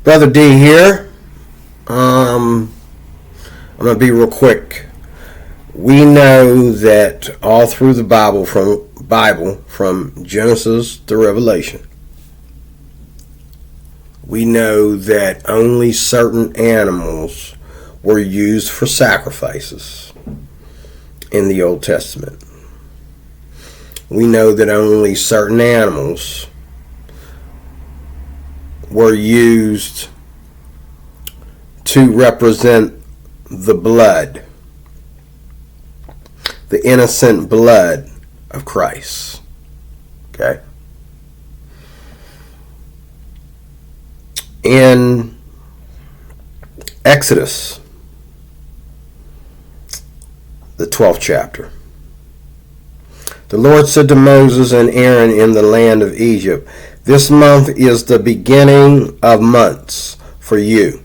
Brother D here. I'm going to be real quick. We know that all through the Bible, from Genesis to Revelation, we know that only certain animals were used for sacrifices in the Old Testament. We know that only certain animals were used to represent the blood, the innocent blood of Christ. Okay? In Exodus, the 12th chapter, the Lord said to Moses and Aaron in the land of Egypt, "This month is the beginning of months for you.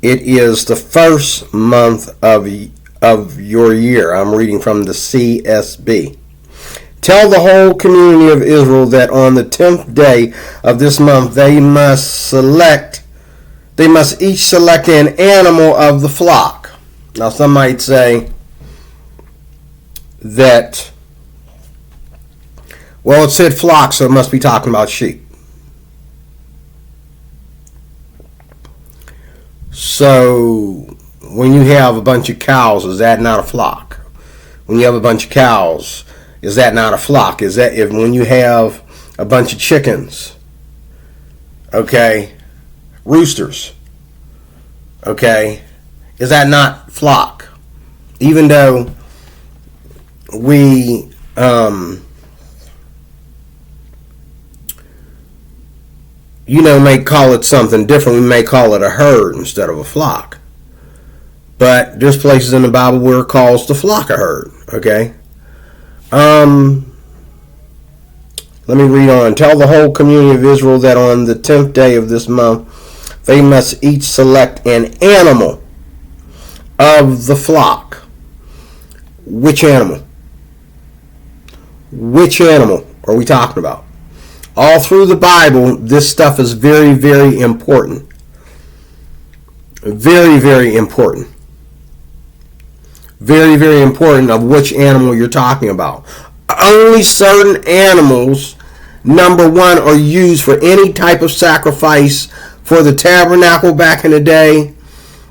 It is the first month of your year." I'm reading from the CSB. "Tell the whole community of Israel that on the 10th day of this month they must each select an animal of the flock." Now some might say that, well, it said flock, so it must be talking about sheep. So when you have a bunch of cows, is that not a flock? When you have a bunch of cows, is that not a flock? Is that when you have a bunch of chickens, okay, roosters, okay, is that not flock? Even though we may call it something different. We may call it a herd instead of a flock. But there's places in the Bible where it calls the flock a herd. Okay? Let me read on. "Tell the whole community of Israel that on the 10th day of this month they must each select an animal of the flock." Which animal? Which animal are we talking about? All through the Bible, this stuff is very, very important. Very, very important. Very, very important of which animal you're talking about. Only certain animals, number one, are used for any type of sacrifice for the tabernacle back in the day.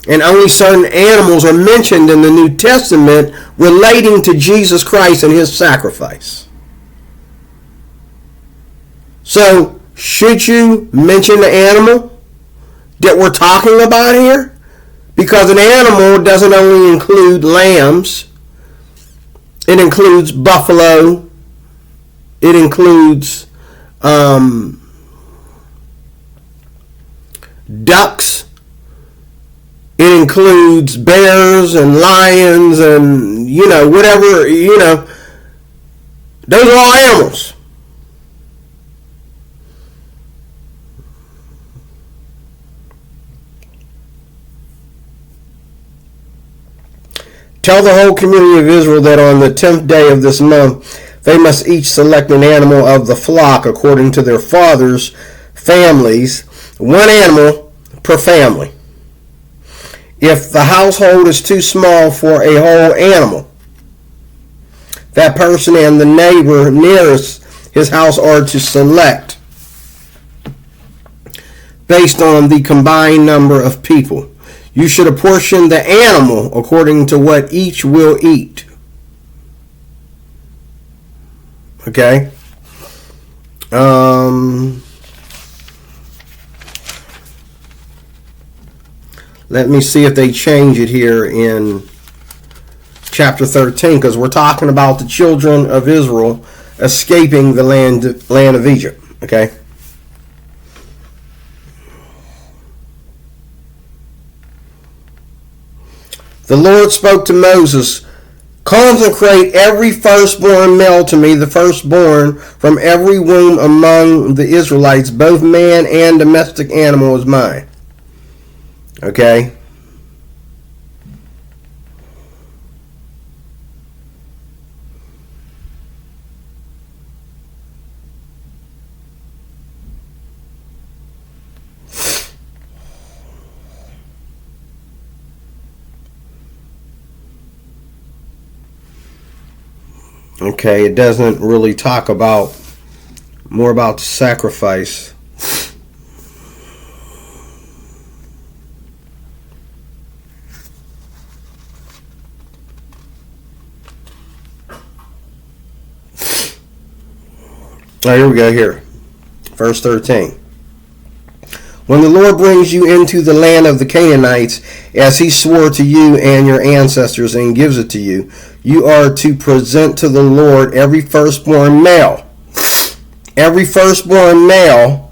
And only certain animals are mentioned in the New Testament relating to Jesus Christ and his sacrifice. So, should you mention the animal that we're talking about here? Because an animal doesn't only include lambs. It includes buffalo. It includes ducks. It includes bears and lions and, whatever, those are all animals. "Tell the whole community of Israel that on the 10th day of this month they must each select an animal of the flock according to their fathers' families, one animal per family. If the household is too small for a whole animal, that person and the neighbor nearest his house are to select based on the combined number of people. You should apportion the animal according to what each will eat." Okay? Let me see if they change it here in chapter 13, because we're talking about the children of Israel escaping the land of Egypt. Okay? "The Lord spoke to Moses, 'Consecrate every firstborn male to me, the firstborn from every womb among the Israelites, both man and domestic animal is mine.'" Okay? Okay, it doesn't really talk about more about the sacrifice. All right, here we go here. Verse 13. When the Lord brings you into the land of the Canaanites, as he swore to you and your ancestors and gives it to you, you are to present to the Lord every firstborn male. Every firstborn male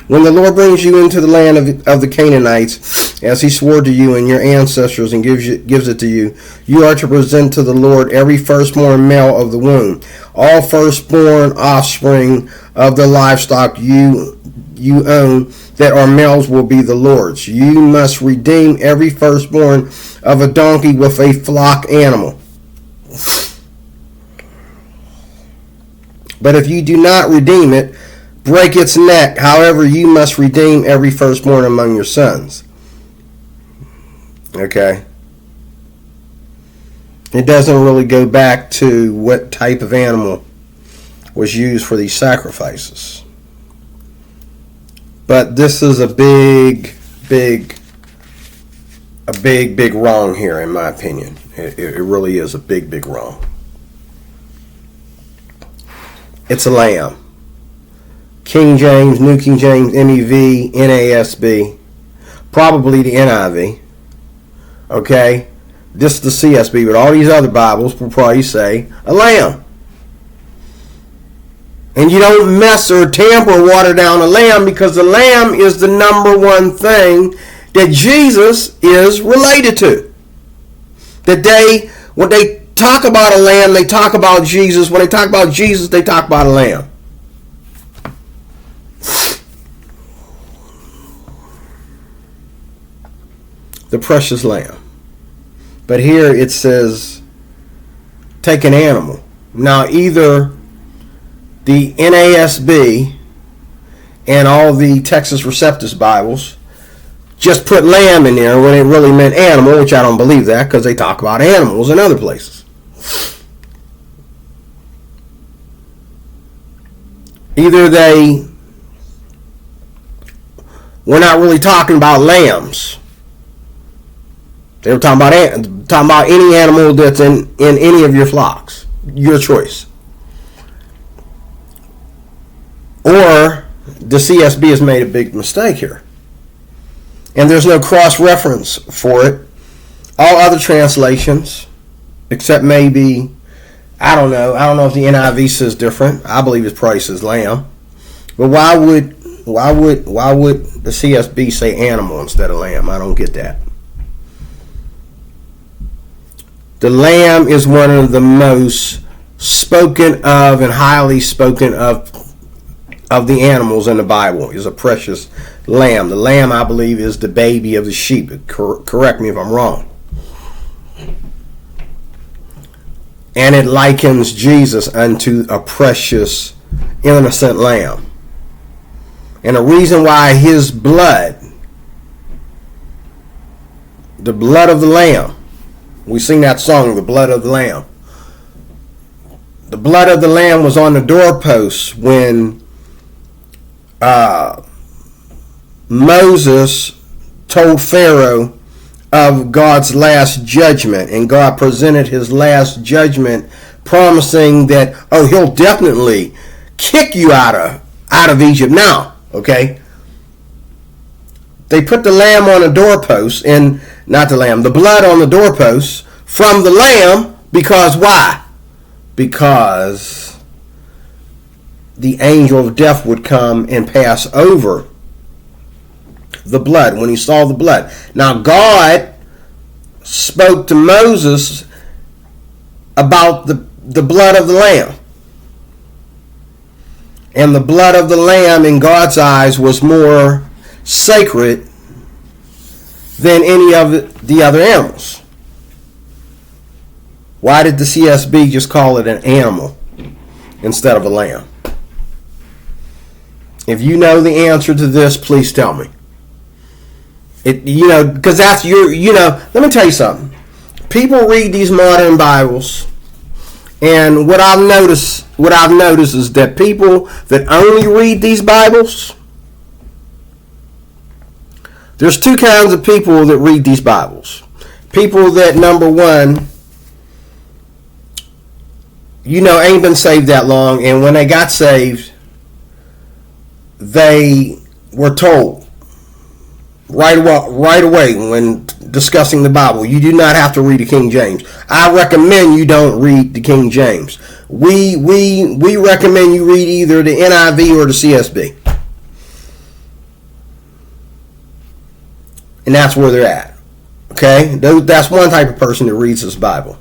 when the Lord brings you into the land of the Canaanites, as he swore to you and your ancestors and gives it to you, you are to present to the Lord every firstborn male of the womb. All firstborn offspring of the livestock you own that are males will be the Lord's. You must redeem every firstborn of a donkey with a flock animal. But if you do not redeem it, break its neck. However, you must redeem every firstborn among your sons. Okay. It doesn't really go back to what type of animal was used for these sacrifices. But this is a big wrong here, in my opinion. It really is a big wrong. It's a lamb. King James, New King James, MEV, NASB, probably the NIV. Okay? This is the CSB, but all these other Bibles will probably say a lamb. And you don't mess or tamper or water down a lamb, because the lamb is the number one thing that Jesus is related to. When they talk about a lamb, they talk about Jesus. When they talk about Jesus, they talk about a lamb. The precious lamb. But here it says, take an animal. Now, either the NASB and all the Texas Receptus Bibles just put lamb in there when it really meant animal, which I don't believe that, because they talk about animals in other places. Either they were not really talking about lambs. They were talking about any animal that's in any of your flocks. Your choice. Or the CSB has made a big mistake here. And there's no cross-reference for it. All other translations, except maybe, I don't know if the NIV says different. I believe it probably says lamb. But why would the CSB say animal instead of lamb? I don't get that. The lamb is one of the most spoken of and highly spoken of the animals in the Bible. Is a precious lamb. The lamb, I believe, is the baby of the sheep. Correct me if I'm wrong. And it likens Jesus unto a precious, innocent lamb. And the reason why his blood, the blood of the lamb, we sing that song, the blood of the lamb. The blood of the lamb was on the doorposts when Moses told Pharaoh of God's last judgment, and God presented his last judgment, promising that, he'll definitely kick you out of Egypt now. Okay, they put the lamb on the doorpost, and the blood on the doorpost from the lamb, because why? Because the angel of death would come and pass over the blood when he saw the blood. Now, God spoke to Moses about the blood of the lamb. And the blood of the lamb in God's eyes was more sacred than any of the other animals. Why did the CSB just call it an animal instead of a lamb? If you know the answer to this, please tell me. Because that's let me tell you something. People read these modern Bibles, and what I've noticed is that people that only read these Bibles, there's two kinds of people that read these Bibles. People that, number one, ain't been saved that long, and when they got saved, they were told right away when discussing the Bible, you do not have to read the King James. I recommend you don't read the King James. We recommend you read either the NIV or the CSB. And that's where they're at. Okay? That's one type of person that reads this Bible.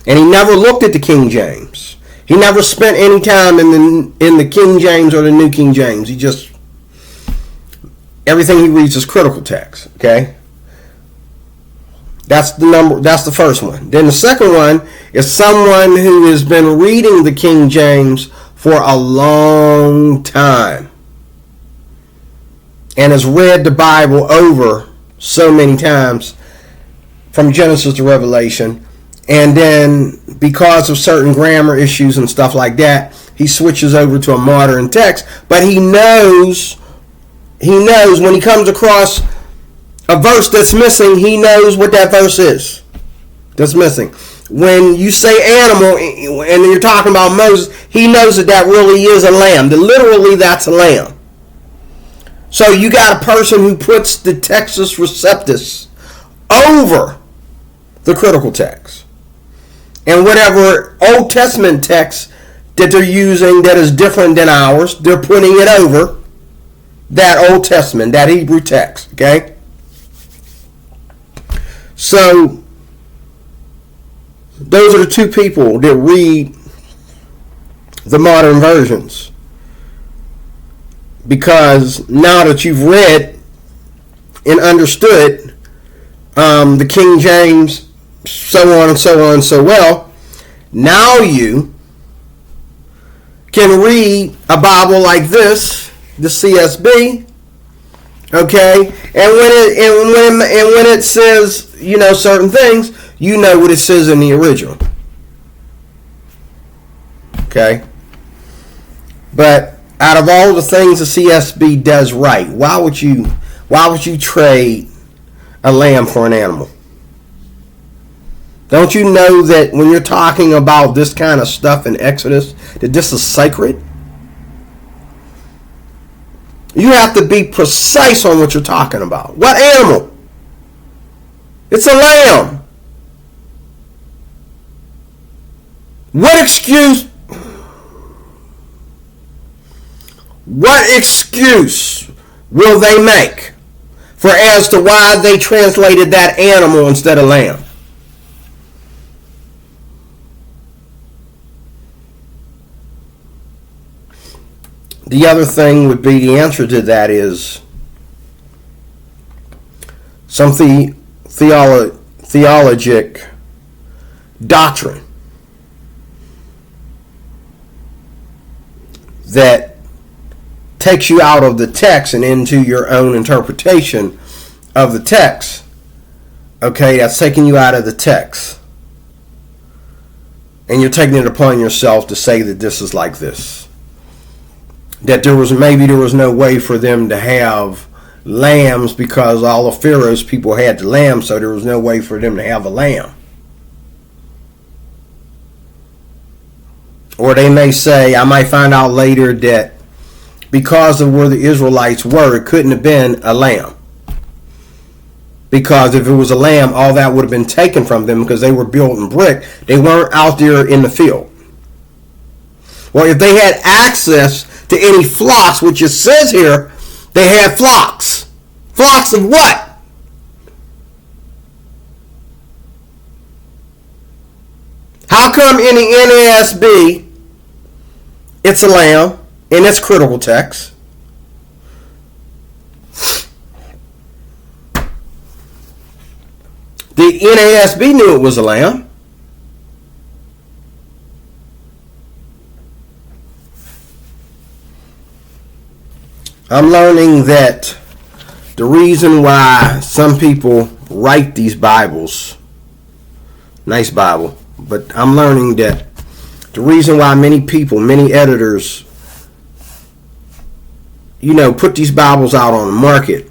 And he never looked at the King James. He never spent any time in the King James or the New King James. He just, everything he reads is critical text. Okay? That's the first one. Then the second one is someone who has been reading the King James for a long time and has read the Bible over so many times from Genesis to Revelation, and then because of certain grammar issues and stuff like that, he switches over to a modern text, but he knows when he comes across a verse that's missing, he knows what that verse is that's missing. When you say animal and you're talking about Moses, he knows that really is a lamb. That literally that's a lamb. So you got a person who puts the Textus Receptus over the critical text. And whatever Old Testament text that they're using that is different than ours, they're putting it over that Old Testament, that Hebrew text. Okay? So those are the two people that read the modern versions. Because now that you've read and understood the King James, so on so well, now you can read a Bible like this, the CSB, okay, and when it says certain things, you know what it says in the original, okay. But out of all the things the CSB does right, why would you trade a lamb for an animal? Don't you know that when you're talking about this kind of stuff in Exodus, that this is sacred? You have to be precise on what you're talking about. What animal? It's a lamb. What excuse will they make for as to why they translated that animal instead of lamb? The other thing would be, the answer to that is some theologic doctrine that takes you out of the text and into your own interpretation of the text. Okay, that's taking you out of the text. And you're taking it upon yourself to say that this is like this. That there was no way for them to have lambs because all of Pharaoh's people had the lamb, so there was no way for them to have a lamb. Or they may say, I might find out later that because of where the Israelites were, it couldn't have been a lamb. Because if it was a lamb, all that would have been taken from them because they were built in brick. They weren't out there in the field. Well, if they had access to any flocks, which it says here, they had flocks. Flocks of what? How come in the NASB it's a lamb in its critical text? The NASB knew it was a lamb. I'm learning that the reason why some people write these Bibles, nice Bible, but I'm learning that the reason why many people, many editors, put these Bibles out on the market,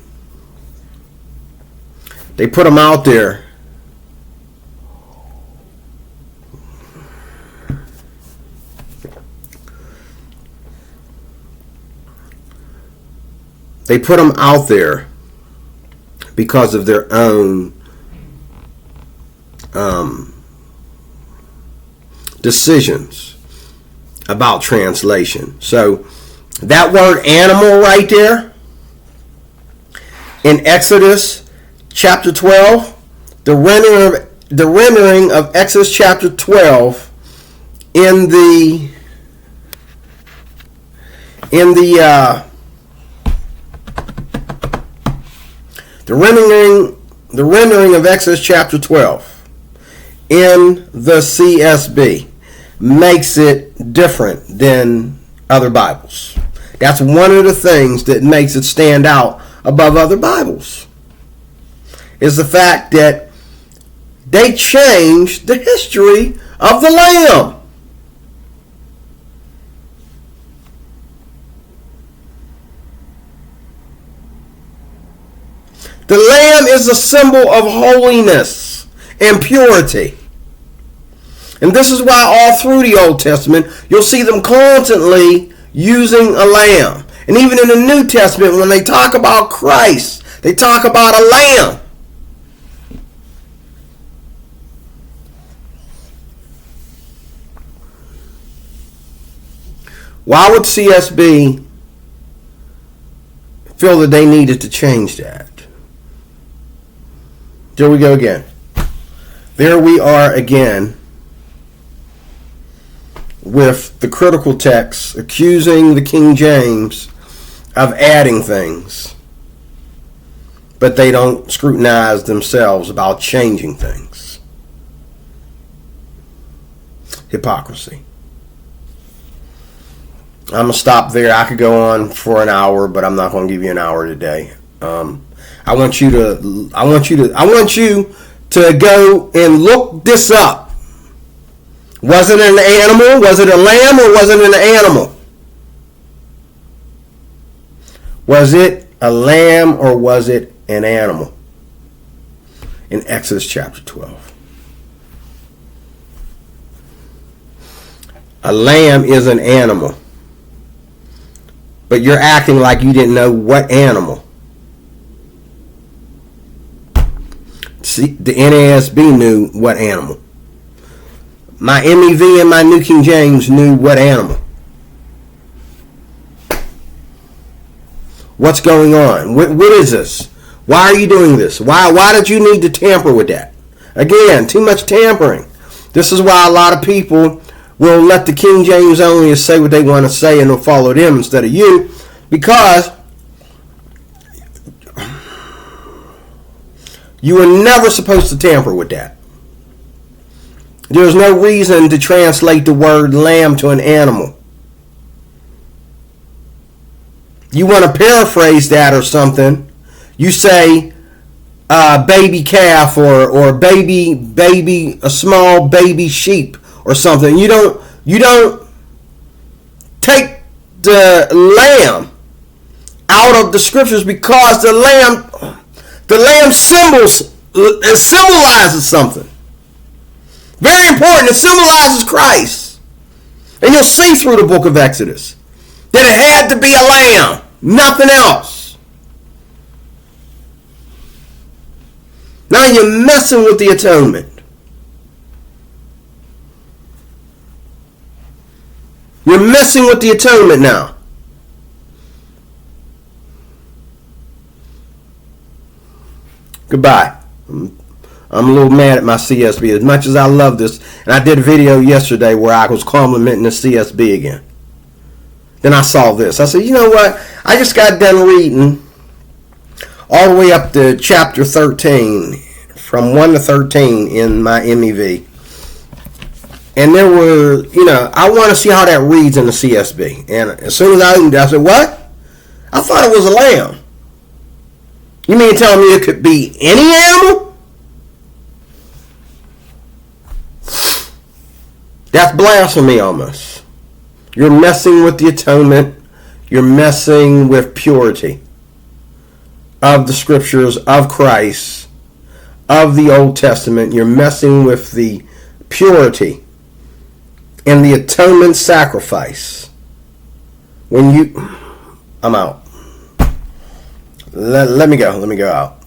they put them out there because of their own decisions about translation. So that word animal right there in Exodus chapter 12, the rendering of Exodus chapter 12 in the rendering of Exodus chapter 12 in the CSB makes it different than other Bibles. That's one of the things that makes it stand out above other Bibles, is the fact that they changed the history of the Lamb. The Lamb is a symbol of holiness and purity. And this is why all through the Old Testament, you'll see them constantly using a lamb. And even in the New Testament, when they talk about Christ, they talk about a lamb. Why would CSB feel that they needed to change that? There we go again. There we are again with the critical text accusing the King James of adding things, but they don't scrutinize themselves about changing things. Hypocrisy. I'm going to stop there. I could go on for an hour, but I'm not going to give you an hour today. I want you to go and look this up. Was it an animal? Was it a lamb, or was it an animal? Was it a lamb, or was it an animal? In Exodus chapter 12. A lamb is an animal. But you're acting like you didn't know what animal. See, the NASB knew what animal. My MEV and my New King James knew what animal. What's going on? What is this? Why are you doing this? Why did you need to tamper with that? Again, too much tampering. This is why a lot of people will let the King James only say what they want to say and will follow them instead of you, because you were never supposed to tamper with that. There's no reason to translate the word lamb to an animal. You want to paraphrase that or something, you say baby calf or baby a small baby sheep or something. You don't take the lamb out of the scriptures, because the lamb symbolizes something very important. It symbolizes Christ. And you'll see through the book of Exodus that it had to be a lamb, nothing else. Now you're messing with the atonement. You're messing with the atonement now. Goodbye. I'm a little mad at my CSB. As much as I love this, and I did a video yesterday where I was complimenting the CSB again. Then I saw this. I said, you know what? I just got done reading all the way up to chapter 13, from 1 to 13 in my MEV. And there were, I want to see how that reads in the CSB. And as soon as I opened it, I said, what? I thought it was a lamb. You mean telling me it could be any animal? That's blasphemy almost. You're messing with the atonement. You're messing with purity of the scriptures, of Christ, of the Old Testament. You're messing with the purity and the atonement sacrifice. I'm out. Let me go out.